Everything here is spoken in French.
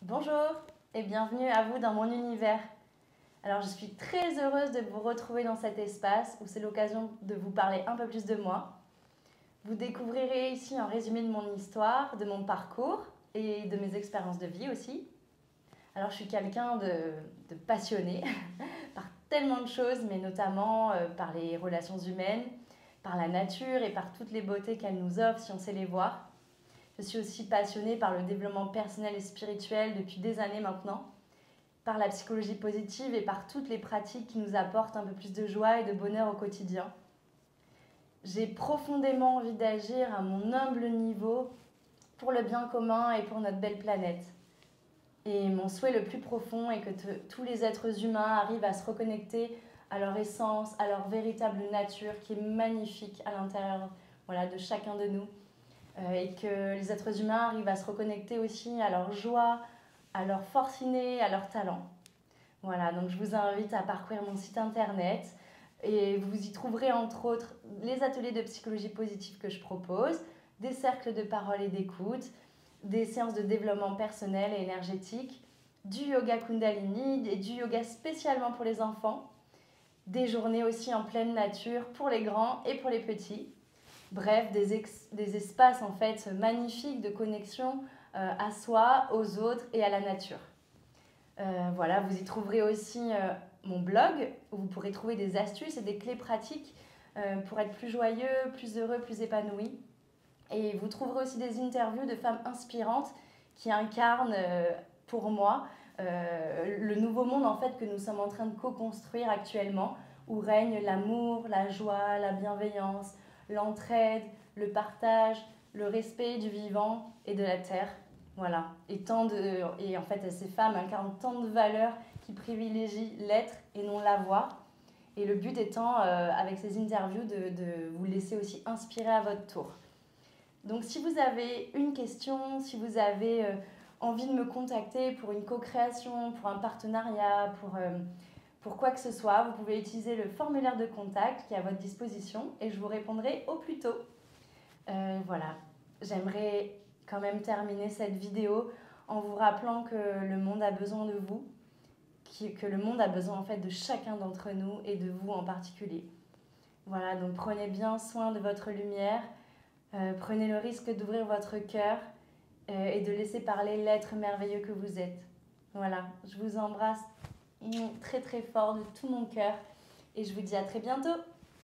Bonjour et bienvenue à vous dans mon univers. Alors je suis très heureuse de vous retrouver dans cet espace où c'est l'occasion de vous parler un peu plus de moi. Vous découvrirez ici un résumé de mon histoire, de mon parcours et de mes expériences de vie aussi. Alors je suis quelqu'un de passionné par tellement de choses, mais notamment par les relations humaines, par la nature et par toutes les beautés qu'elle nous offre si on sait les voir. Je suis aussi passionnée par le développement personnel et spirituel depuis des années maintenant, par la psychologie positive et par toutes les pratiques qui nous apportent un peu plus de joie et de bonheur au quotidien. J'ai profondément envie d'agir à mon humble niveau pour le bien commun et pour notre belle planète. Et mon souhait le plus profond est que tous les êtres humains arrivent à se reconnecter à leur essence, à leur véritable nature qui est magnifique à l'intérieur de chacun de nous. Et que les êtres humains arrivent à se reconnecter aussi à leur joie, à leur force innée, à leur talent. Voilà, donc je vous invite à parcourir mon site internet et vous y trouverez entre autres les ateliers de psychologie positive que je propose, des cercles de parole et d'écoute, des séances de développement personnel et énergétique, du yoga Kundalini et du yoga spécialement pour les enfants, des journées aussi en pleine nature pour les grands et pour les petits. Bref, des espaces en fait magnifiques de connexion à soi, aux autres et à la nature. Voilà, vous y trouverez aussi mon blog où vous pourrez trouver des astuces et des clés pratiques pour être plus joyeux, plus heureux, plus épanoui. Et vous trouverez aussi des interviews de femmes inspirantes qui incarnent pour moi le nouveau monde en fait que nous sommes en train de co-construire actuellement, où règne l'amour, la joie, la bienveillance, l'entraide, le partage, le respect du vivant et de la terre. Voilà. Et en fait, ces femmes incarnent tant de valeurs qui privilégient l'être et non l'avoir. Et le but étant, avec ces interviews, de vous laisser aussi inspirer à votre tour. Donc si vous avez une question, si vous avez envie de me contacter pour une co-création, pour un partenariat, pour quoi que ce soit, vous pouvez utiliser le formulaire de contact qui est à votre disposition et je vous répondrai au plus tôt. Voilà, j'aimerais quand même terminer cette vidéo en vous rappelant que le monde a besoin de vous, que le monde a besoin en fait de chacun d'entre nous et de vous en particulier. Voilà, donc prenez bien soin de votre lumière, prenez le risque d'ouvrir votre cœur et de laisser parler l'être merveilleux que vous êtes. Voilà, je vous embrasse très très fort de tout mon cœur et je vous dis à très bientôt.